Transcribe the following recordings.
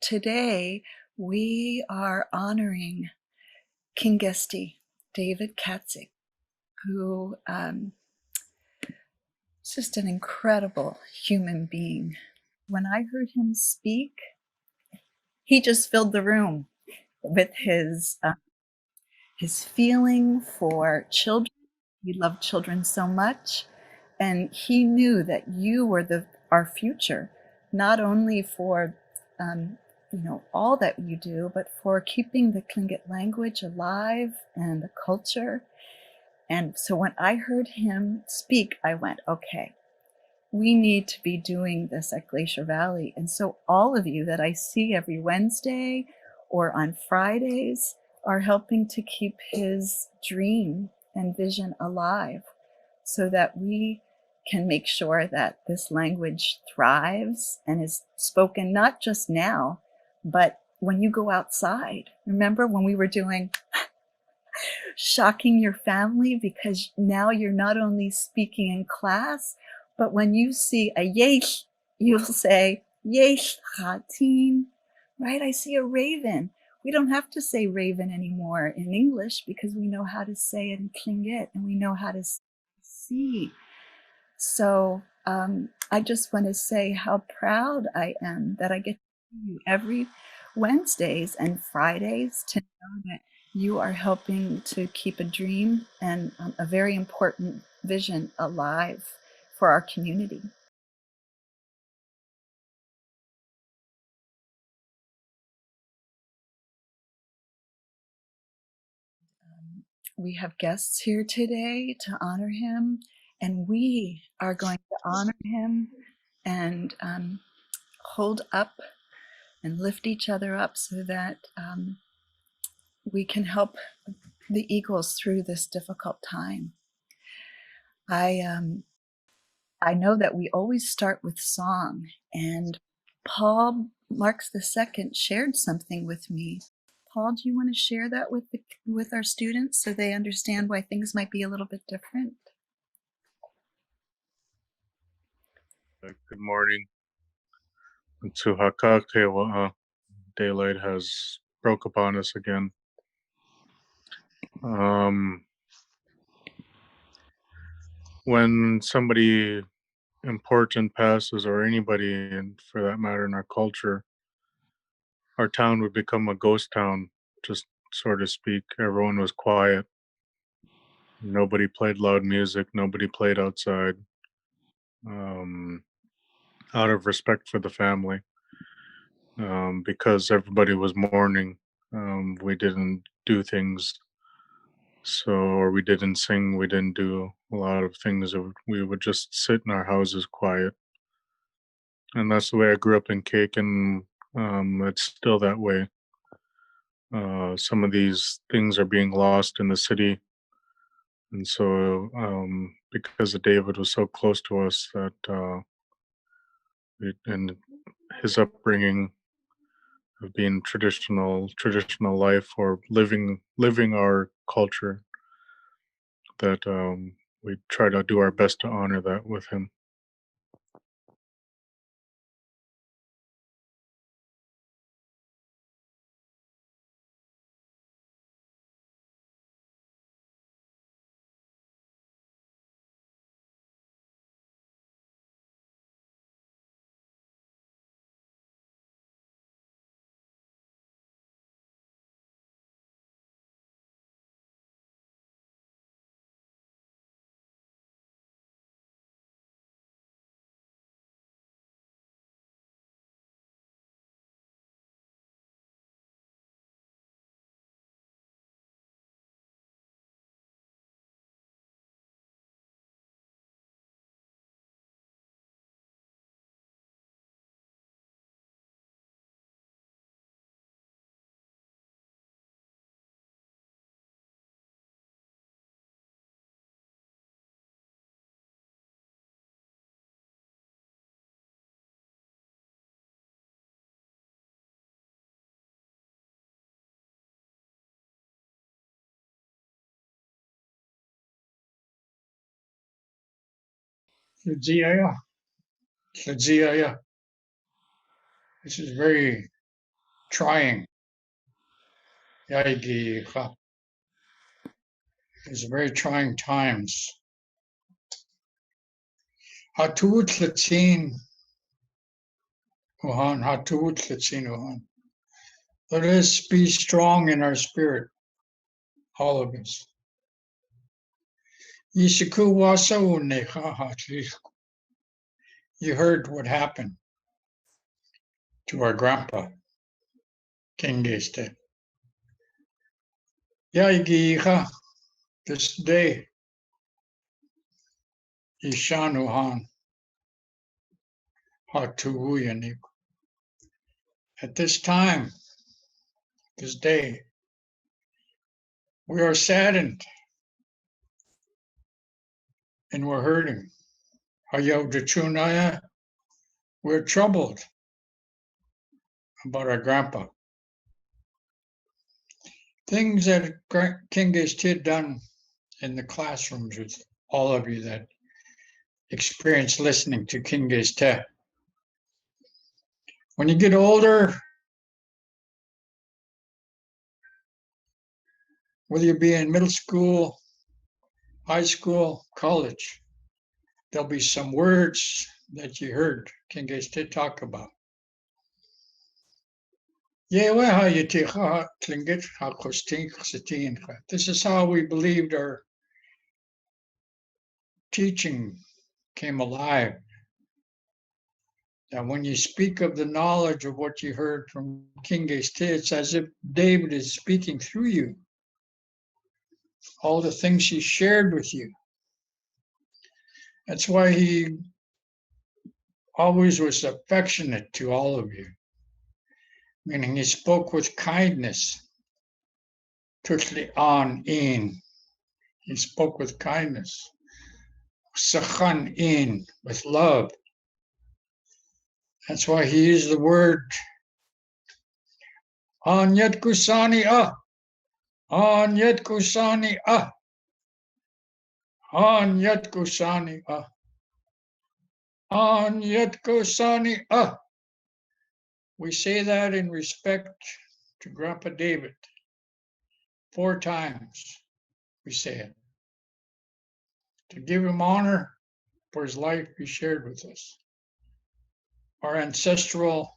today we are honoring Kingeisti, David Katzeek, who is just an incredible human being. When I heard him speak, he just filled the room with his feeling for children. He loved children so much, and he knew that you were our future, not only for all that you do, but for keeping the Tlingit language alive and the culture. And so when I heard him speak, I went, okay, we need to be doing this at Glacier Valley. And so all of you that I see every Wednesday or on Fridays are helping to keep his dream and vision alive so that we can make sure that this language thrives and is spoken not just now, but when you go outside. Remember when we were doing shocking your family, because now you're not only speaking in class, but when you see a yesh, you'll say yesh hatin, right? I see a raven. We don't have to say raven anymore in English because we know how to say it in Tlingit and we know how to see. So I just want to say how proud I am that I get to see you every Wednesdays and Fridays, to know that you are helping to keep a dream and a very important vision alive for our community. We have guests here today to honor him, and we are going to honor him and hold up and lift each other up so that we can help the eagles through this difficult time. I know that we always start with song, and Paul Marks II shared something with me. Paul, do you want to share that with our students so they understand why things might be a little bit different? Good morning. To daylight has broke upon us again. Um, when somebody important passes, or anybody, and for that matter, in our culture, our town would become a ghost town, just so to speak. Everyone was quiet. Nobody played loud music. Nobody played outside. Um, Out of respect for the family, because everybody was mourning. We didn't do things, or we didn't sing, we didn't do a lot of things. We would just sit in our houses quiet. And that's the way I grew up in Cake, and it's still that way. Some of these things are being lost in the city. And so, because David was so close to us, that and his upbringing of being traditional life, or living our culture, that we try to do our best to honor that with him. Sajia, Sajia. This is very trying. It's very trying times. Hatuut Latin Uhan, Hatuut Latin Uhan. Let us be strong in our spirit, all of us. You heard what happened to our grandpa, Kingeisti. This day, Ishanuhan, Hatuuyanik. At this time, this day, we are saddened and we're hurting. We're troubled about our grandpa. Things that Kingeisti had done in the classrooms with all of you that experienced listening to Kingeisti. When you get older, whether you be in middle school, high school, college, there'll be some words that you heard Kingeisti talk about. This is how we believed our teaching came alive. That when you speak of the knowledge of what you heard from Kingeisti, it's as if David is speaking through you. All the things he shared with you. That's why he always was affectionate to all of you, meaning he spoke with kindness. Tutli an in. He spoke with kindness. Sachan in, with love. That's why he used the word an yet kusani ah. An yet kusani ah. An yet kusani ah. An yet kusani ah. We say that in respect to Grandpa David. 4 times we say it. To give him honor for his life he shared with us. Our ancestral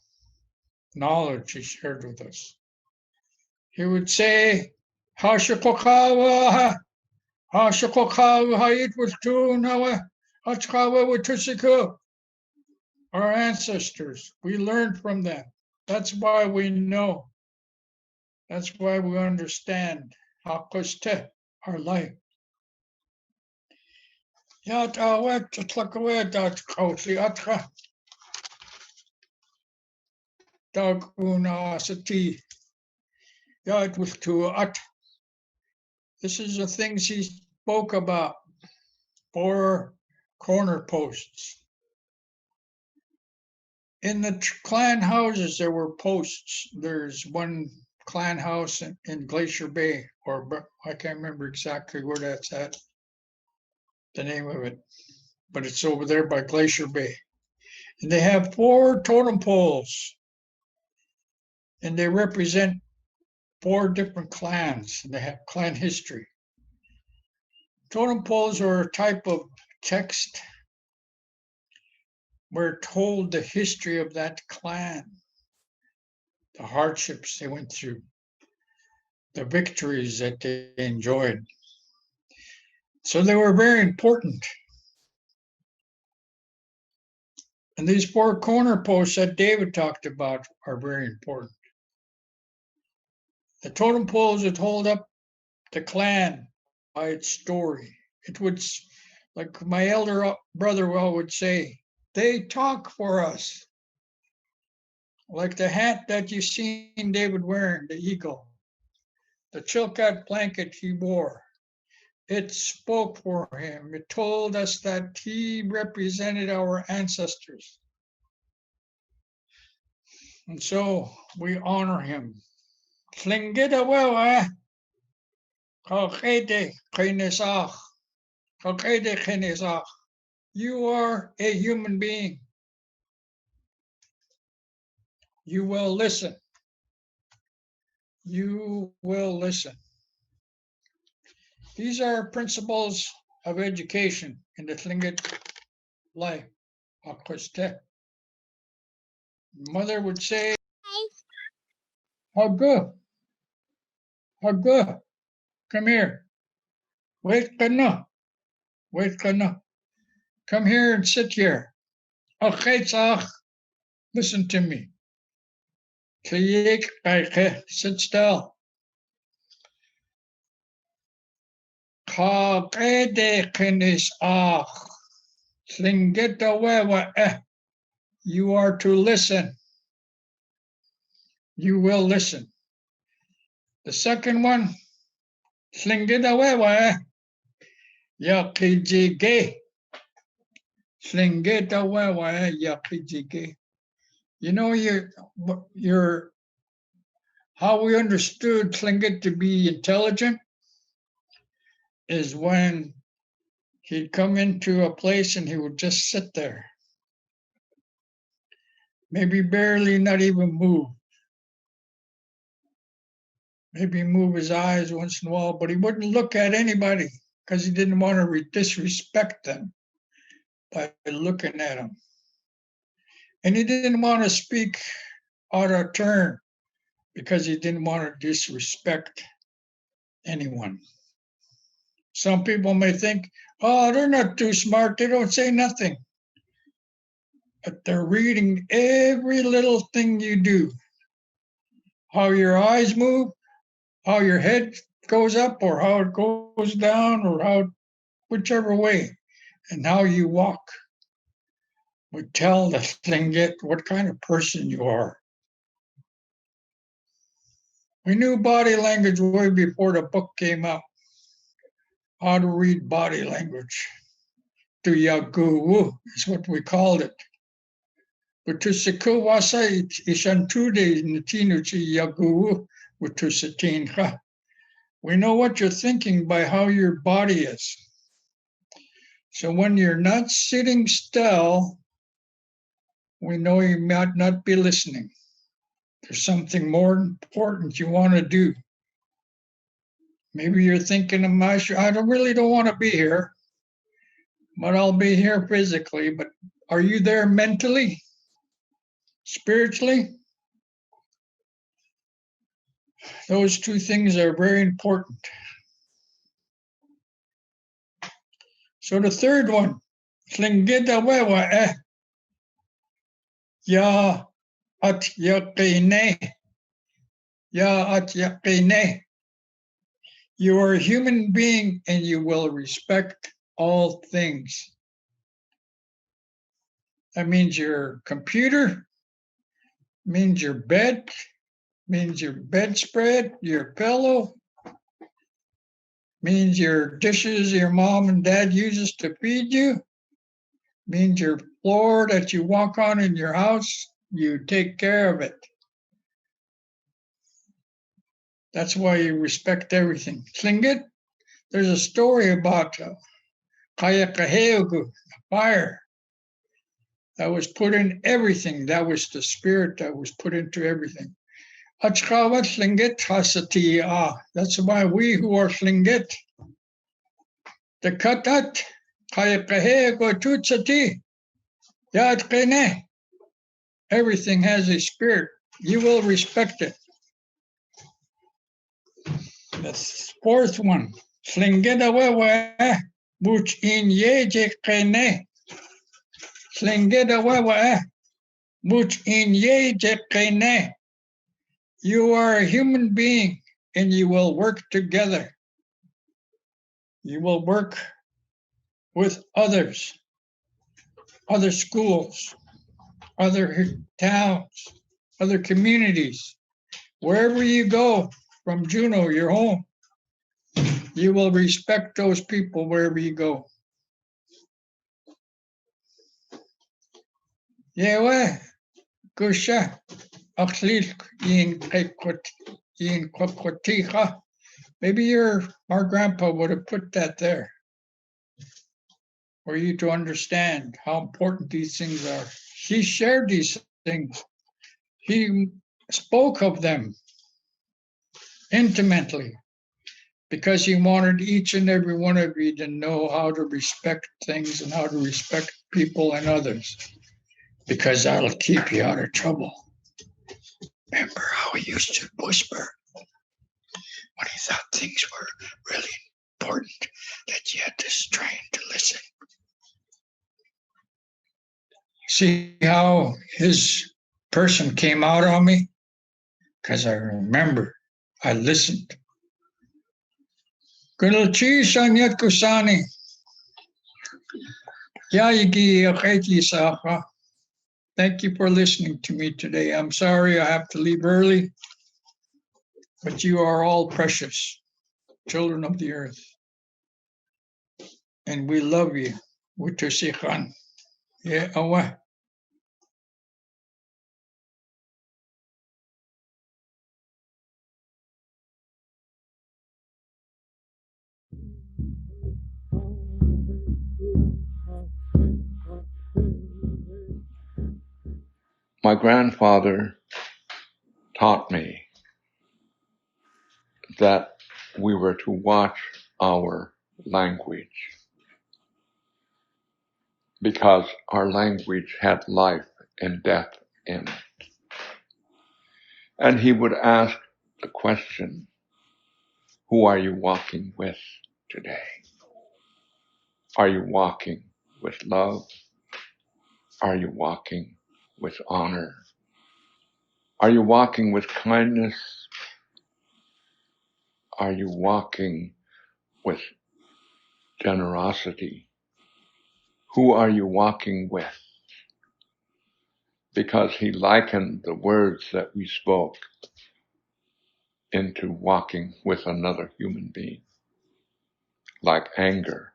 knowledge he shared with us. He would say, Hashakokawa, Hashakokawa, Hayit was Tunawa, Hachkawa with Tusiku. Our ancestors, we learned from them. That's why we know. That's why we understand Hakoste, our life. Yat awet tlakawet dat kausi atra. Dag una sati. Yat was to at. This is the things he spoke about. 4 corner posts. In the clan houses, there were posts. There's one clan house in Glacier Bay, or I can't remember exactly where that's at, the name of it, but it's over there by Glacier Bay. And they have 4 totem poles, and they represent 4 different clans, and they have clan history. Totem poles are a type of text where it told the history of that clan, the hardships they went through, the victories that they enjoyed. So they were very important. And these 4 corner posts that David talked about are very important. The totem poles that hold up the clan by its story. It would, like my elder brother would say, they talk for us. Like the hat that you seen David wearing, the eagle, the Chilkat blanket he wore. It spoke for him. It told us that he represented our ancestors. And so we honor him. Lingít well, you are a human being. You will listen. you will listen. These are principles of education in the Tlingit life. Mother would say, Haga, Haga, come here. Wait, kana, wait, kana. Come here and sit here. Listen to me. Sit still. You are to listen. You will listen. The second one, yakijige. You know, your how we understood Tlingit to be intelligent is when he'd come into a place and he would just sit there, maybe barely not even move, maybe move his eyes once in a while, but he wouldn't look at anybody because he didn't want to disrespect them by looking at them. And he didn't want to speak out of turn because he didn't want to disrespect anyone. Some people may think, oh, they're not too smart, they don't say nothing. But they're reading every little thing you do. How your eyes move, how your head goes up or how it goes down or how whichever way, and how you walk would tell the Tlingit what kind of person you are. We knew body language way before the book came out. How to read body language. To yagu is what we called it. But to sikuwasa ishantude nitinuchi yagu with to satinha. We know what you're thinking by how your body is. So when you're not sitting still, we know you might not be listening. There's something more important you want to do. Maybe you're thinking, I really don't want to be here, but I'll be here physically. But are you there mentally, spiritually? Those two things are very important. So the third one, ya at yaqine, ya at yaqine. You are a human being and you will respect all things. That means your computer, means your bed, means your bedspread, your pillow, means your dishes your mom and dad uses to feed you, means your floor that you walk on in your house, you take care of it. That's why you respect everything. Tlingit, there's a story about Kayakaheugu, fire that was put in everything. That was the spirit that was put into everything. That's why we who are Tlingit, the katat, Kayakaheugu tutsati, yat. Everything has a spirit. You will respect it. The fourth one, Tlingit much in yeje kene. Tlingit much in yeje kene. You are a human being and you will work together. You will work with others, other schools, other towns, other communities. Wherever you go from Juneau, your home, you will respect those people wherever you go. Yewe, kusha, akhlil yin kwakwatiha. Maybe our grandpa would have put that there for you to understand how important these things are. He shared these things. He spoke of them. intimately, because he wanted each and every one of you to know how to respect things and how to respect people and others, because that'll keep you out of trouble. Remember how he used to whisper when he thought things were really important, that you had to strain to listen. See how his person came out on me? Because I remember, I listened. Kunalchi Shanyat Kusani. Thank you for listening to me today. I'm sorry I have to leave early, but you are all precious, children of the earth. And we love you. Wutusikhan. Yeah, awa. My grandfather taught me that we were to watch our language because our language had life and death in it. And he would ask the question, who are you walking with today? Are you walking with love? Are you walking with honor? Are you walking with kindness? Are you walking with generosity? Who are you walking with? Because he likened the words that we spoke into walking with another human being. Like anger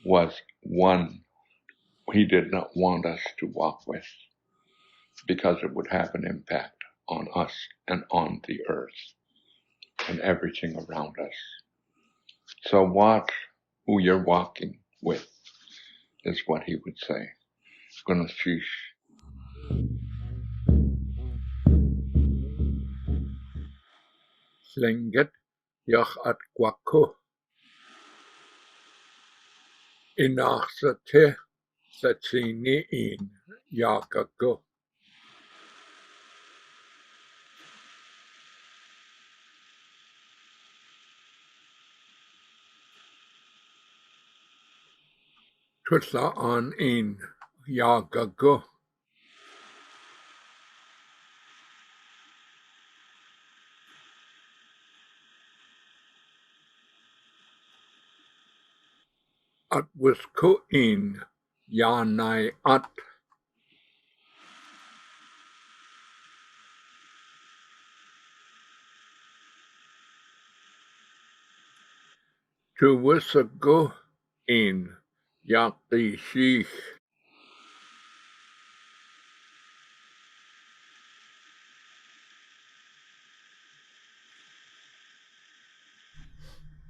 was one he did not want us to walk with because it would have an impact on us and on the earth and everything around us. So watch who you're walking with, is what he would say. Gunashish. Lingít yach at kwaku. Inaxate satsini in yakaku. Twisla on in yakaku. At wisku in yanai at. To wisagu in yakti sheikh.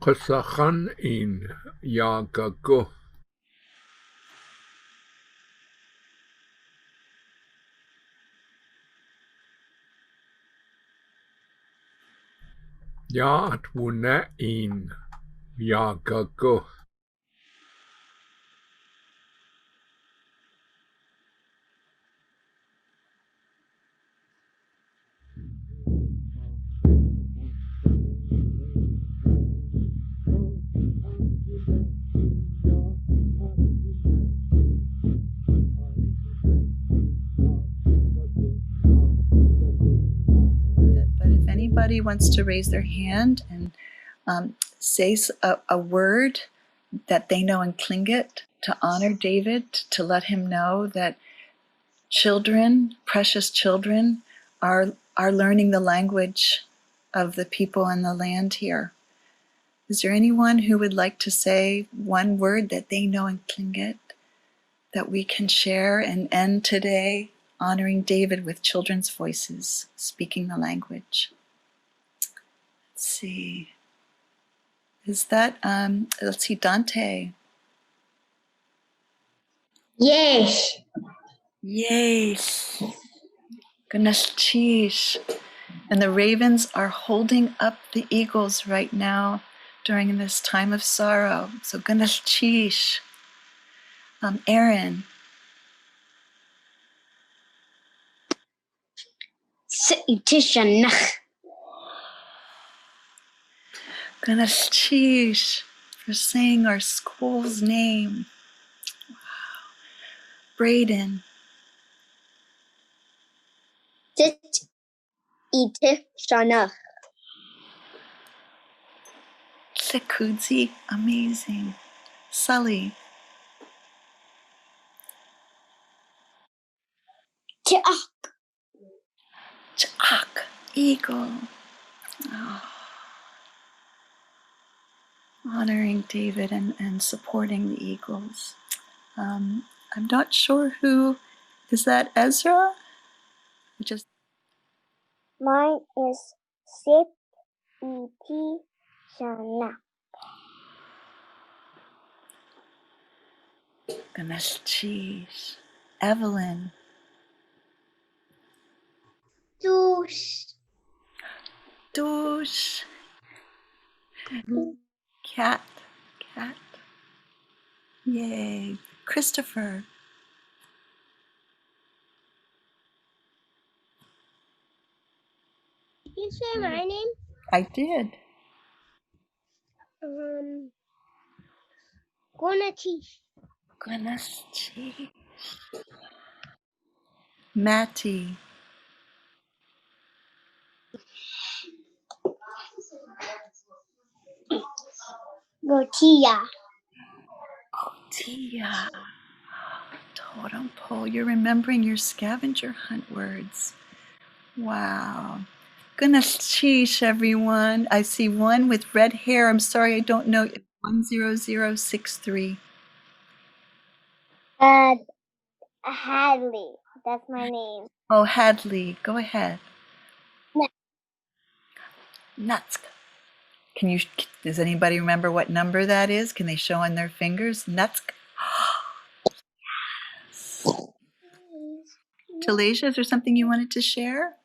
Kasachan in yakaku. Ya at wuna in yakaku. But if anybody wants to raise their hand and say a word that they know in Tlingit to honor David, to let him know that children, precious children, are learning the language of the people in the land here. Is there anyone who would like to say one word that they know in Tlingit that we can share and end today honoring David with children's voices, speaking the language? Let's see. Is that, let's see, Dante. Yes. Yes. Goodness, cheese. And the ravens are holding up the eagles right now during this time of sorrow. So Gunashchish, Aaron. Sitʼ Shaanáx. Gunashchish for saying our school's name. Braden. Sitʼ Shaanáx. Sekudzi, amazing. Sully. Chak, eagle. Oh. Honoring David and supporting the eagles. I'm not sure who, is that Ezra? Mine is Eetí Shaanáx. Gunashchish. Evelyn. Douche. Cat. Yay. Christopher. Did you say my name? I did. Gunashchish. Matty. Gotia. Tia. Totem pole. You're remembering your scavenger hunt words. Wow. Gunashchish, everyone. I see one with red hair. I'm sorry, I don't know. 10063. Hadley. That's my name. Oh, Hadley. Go ahead. Nuts. Does anybody remember what number that is? Can they show on their fingers? Nuts. Talasia, is there something you wanted to share?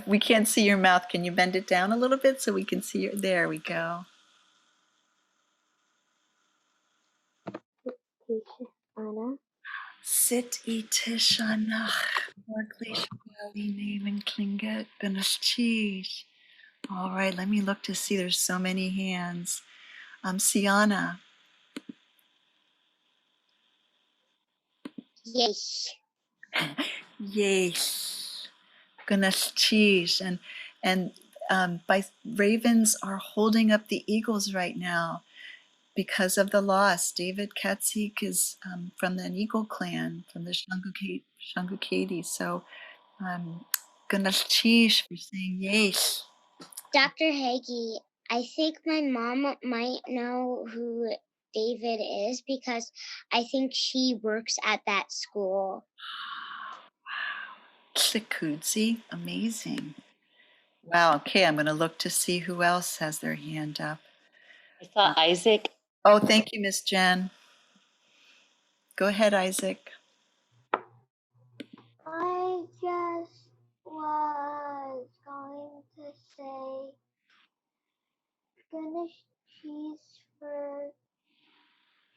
We can't see your mouth. Can you bend it down a little bit so we can see your, there we go. Sitʼ Shaanáx, more Glacier Valley name in Tlingit, Gunashchish. All right, let me look to see. There's so many hands. Siana. Yes. Yes. Gunashchish. And by ravens are holding up the eagles right now because of the loss. David Katzeek is from the Eagle clan, from the Ḳinkaduneek. So Gunashchish for saying yes. Dr. Hagee, I think my mom might know who David is because I think she works at that school. Sekudzi, amazing. Wow, okay, I'm going to look to see who else has their hand up. I saw Isaac. Oh, thank you, Miss Jen. Go ahead, Isaac. I just was going to say Gunashchish for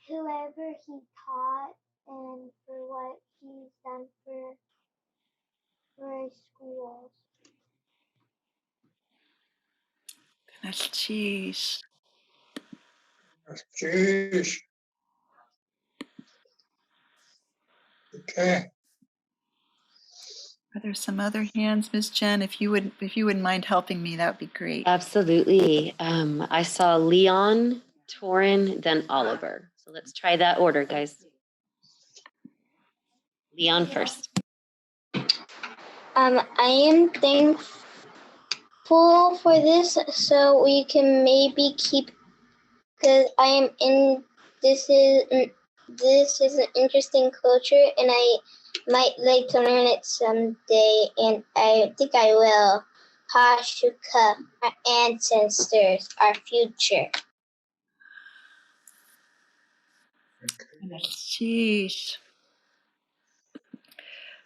whoever he taught and for what he's done for his schools. Gunashchish. Jeez. Okay. Are there some other hands, Miss Jen? If you wouldn't mind helping me, that would be great. Absolutely. I saw Leon, Torin, then Oliver. So let's try that order, guys. Leon first. I am thankful for this, so we can maybe keep. Because I am in. This is an interesting culture, and I might like to learn it someday, and I think I will. Hashuka, our ancestors, our future. Gunashchish.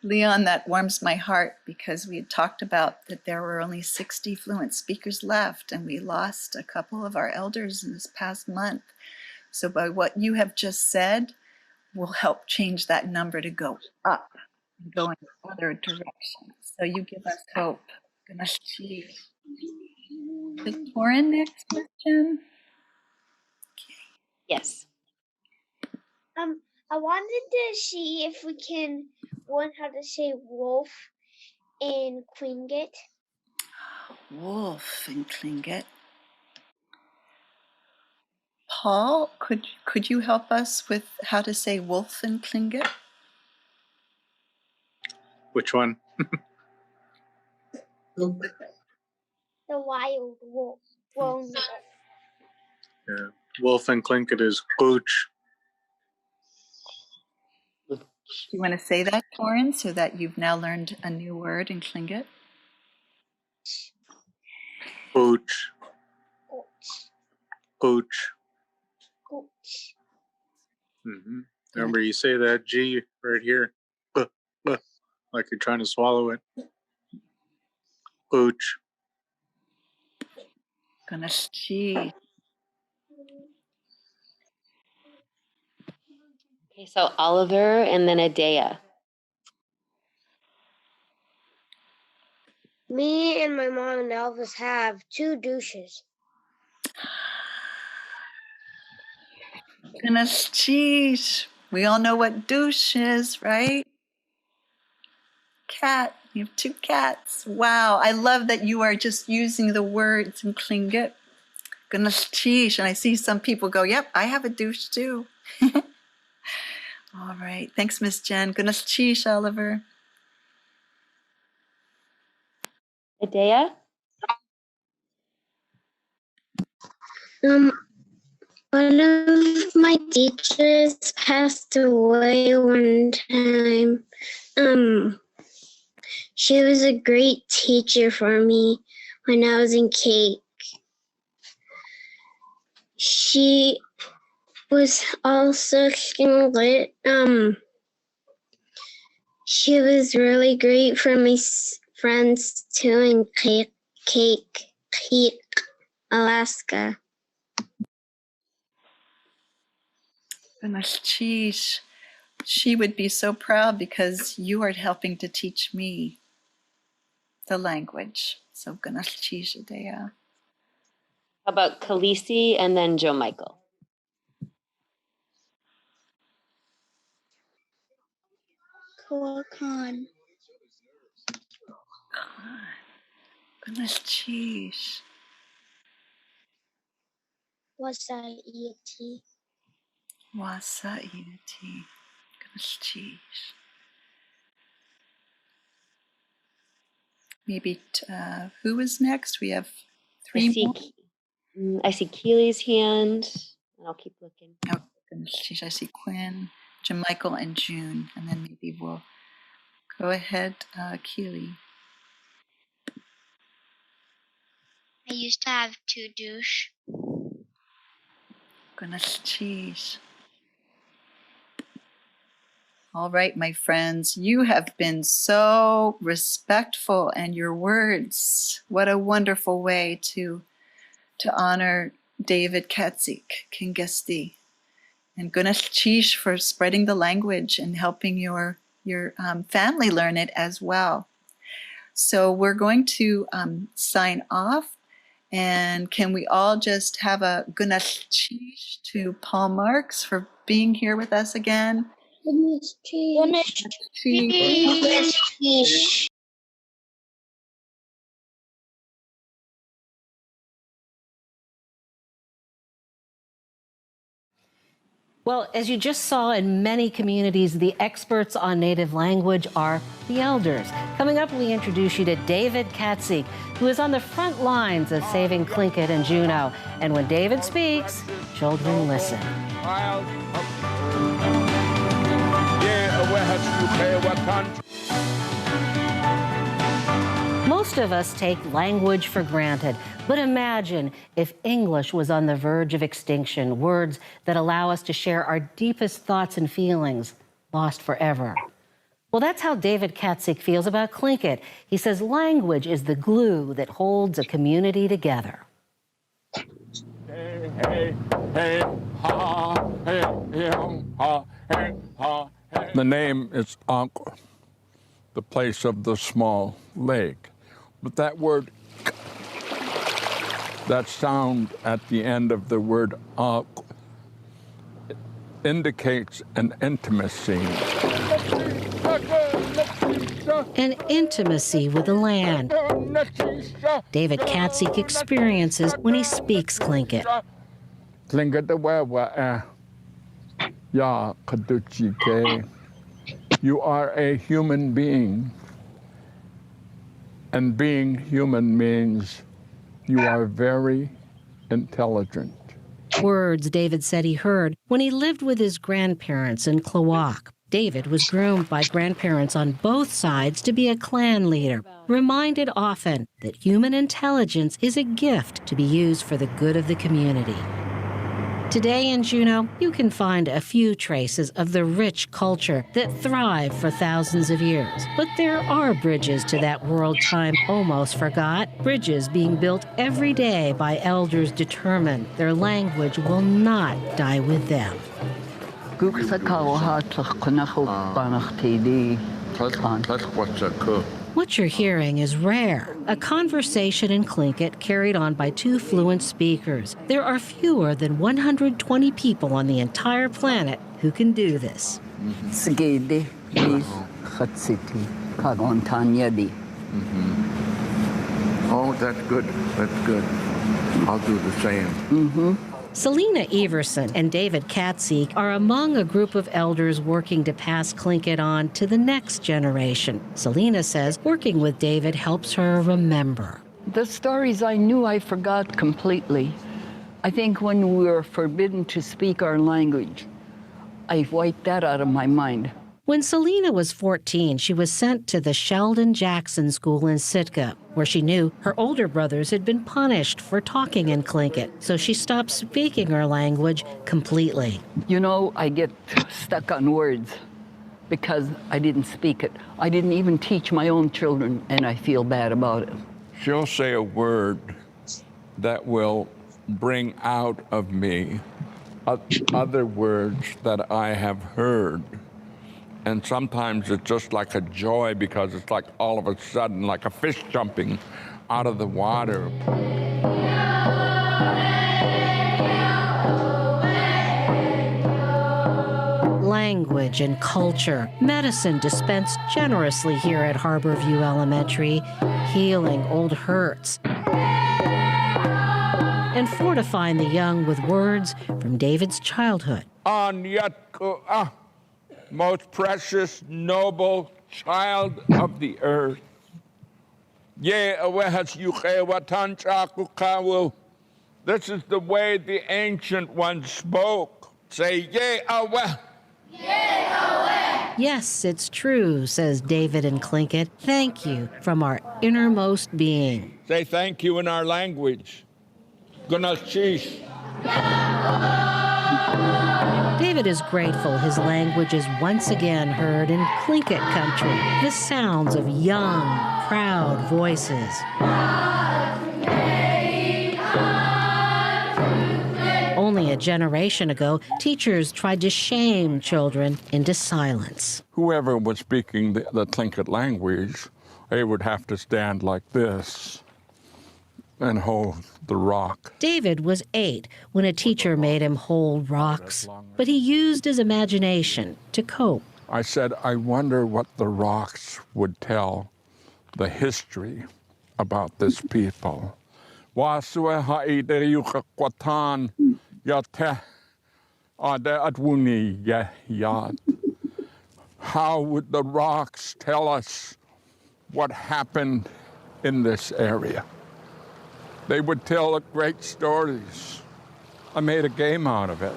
Leon, that warms my heart because we had talked about that there were only 60 fluent speakers left, and we lost a couple of our elders in this past month. So by what you have just said will help change that number to go up and go in other directions. So you give us hope. Goodness, geez. Is Torin next question? Yes. I wanted to see if we can learn how to say wolf in Tlingit. Wolf in Tlingit. Paul, could you help us with how to say wolf in Tlingit? Which one? The wild wolf. Lone wolf. Yeah. Wolf and Tlingit is Pooch. Do you want to say that, Torin, so that you've now learned a new word in Tlingit? Pooch. Pooch. Gooch. Mm-hmm. Remember, you say that G right here, like you're trying to swallow it. Pooch. Goodness, gee. Okay, so Oliver and then Adea. Me and my mom and Elvis have 2 douches. Goodness, geez. We all know what douche is, right? Cat. You have 2 cats. Wow. I love that you are just using the words in Tlingit. Goodness, geez. And I see some people go, yep, I have a douche too. All right. Thanks, Miss Jen. Goodness, geez, Oliver. Adea? One of my teachers passed away one time. She was a great teacher for me when I was in Cake. She was also Tlingit. She was really great for my friends too in Cake, Alaska. Goodness, geez. She would be so proud because you are helping to teach me the language. So goodness, geez, Adea. How about Khaleesi and then Joe Michael? Khan. Goodness, geez. What's that, Eetí? Wasa Eetí. Goodness, geez. Maybe who is next? We have 3 more. I see Keely's hand, and I'll keep looking. Oh, goodness, geez, I see Quinn, Jamichael, and June, and then maybe we'll go ahead, Keely. I used to have 2 douche. Goodness, geez. All right, my friends, you have been so respectful, and your words, what a wonderful way to honor David Katzeek, Kingeisti, and Gunesh Chish for spreading the language and helping your family learn it as well. So we're going to sign off, and can we all just have a Gunesh Chish to Paul Marks for being here with us again? Goodness, cheese. Well, as you just saw in many communities, the experts on native language are the elders. Coming up, we introduce you to David Katzeek, who is on the front lines of saving Tlingit and Juneau. And when David speaks, children listen. Most of us take language for granted, but imagine if English was on the verge of extinction, words that allow us to share our deepest thoughts and feelings lost forever. Well, that's how David Katzeek feels about Tlingit. He says language is the glue that holds a community together. The name is Ankh, the place of the small lake. But that word, that sound at the end of the word Ankh, indicates an intimacy. An intimacy with the land. David Katzeek experiences when he speaks Tlingit. You are a human being, and being human means you are very intelligent. Words David said he heard when he lived with his grandparents in Klawock. David was groomed by grandparents on both sides to be a clan leader, reminded often that human intelligence is a gift to be used for the good of the community. Today in Juneau, you can find a few traces of the rich culture that thrived for thousands of years. But there are bridges to that world time almost forgot, bridges being built every day by elders determined their language will not die with them. What you're hearing is rare, a conversation in Tlingit carried on by two fluent speakers. There are fewer than 120 people on the entire planet who can do this. Oh, that's good. That's good. I'll do the same. Selena Everson and David Katzeek are among a group of elders working to pass Tlingit on to the next generation. Selena says working with David helps her remember. The stories I knew I forgot completely. I think when we were forbidden to speak our language, I wiped that out of my mind. When Selena was 14, she was sent to the Sheldon Jackson School in Sitʼ, where she knew her older brothers had been punished for talking in Tlingit, so she stopped speaking her language completely. You know, I get stuck on words because I didn't speak it. I didn't even teach my own children, and I feel bad about it. She'll say a word that will bring out of me other words that I have heard. And sometimes it's just like a joy because it's like all of a sudden, like a fish jumping out of the water. Language and culture, medicine dispensed generously here at Harborview Elementary, healing old hurts, and fortifying the young with words from David's childhood. Most precious, noble child of the earth. This is the way the ancient ones spoke. Say, Yahweh. Yes, it's true, says David in Tlingit. Thank you from our innermost being. Say thank you in our language. Gunashish. David is grateful his language is once again heard in Tlingit country, the sounds of young, proud voices. Only a generation ago, teachers tried to shame children into silence. Whoever was speaking the Tlingit language, they would have to stand like this and hold the rock. David was 8 when a teacher made him hold rocks, but he used his imagination to cope. I said, I wonder what the rocks would tell the history about this people. How would the rocks tell us what happened in this area? They would tell great stories. I made a game out of it,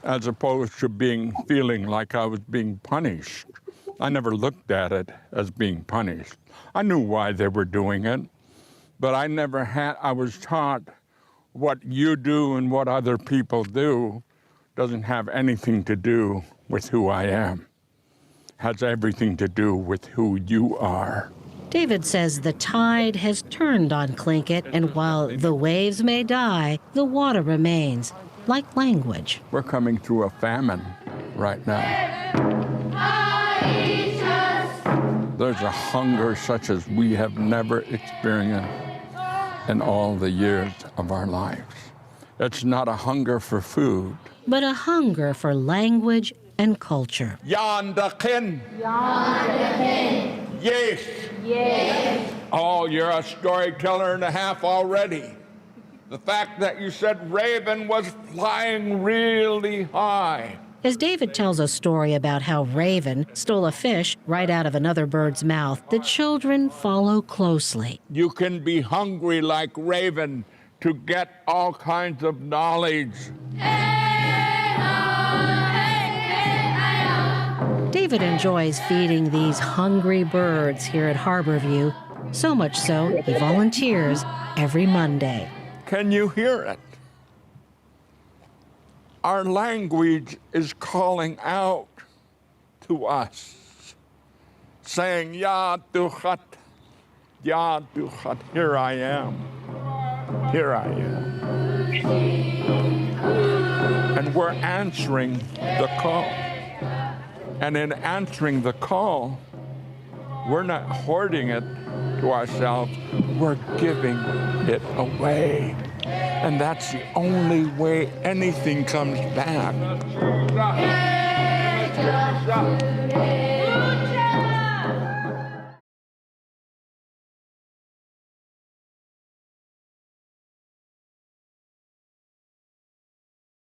as opposed to feeling like I was being punished. I never looked at it as being punished. I knew why they were doing it, but I was taught what you do and what other people do doesn't have anything to do with who I am. has everything to do with who you are. David says the tide has turned on Tlingit, and while the waves may die, the water remains, like language. We're coming through a famine right now. There's a hunger such as we have never experienced in all the years of our lives. It's not a hunger for food, but a hunger for language and culture. Yandakin. Yes. Yes. Oh, you're a storyteller and a half already. The fact that you said Raven was flying really high. As David tells a story about how Raven stole a fish right out of another bird's mouth, the children follow closely. You can be hungry like Raven to get all kinds of knowledge. David enjoys feeding these hungry birds here at Harborview, so much so he volunteers every Monday. Can you hear it? Our language is calling out to us, saying, Ya Duchat, Ya Duchat, here I am, here I am. And we're answering the call. And in answering the call, we're not hoarding it to ourselves, we're giving it away. And that's the only way anything comes back.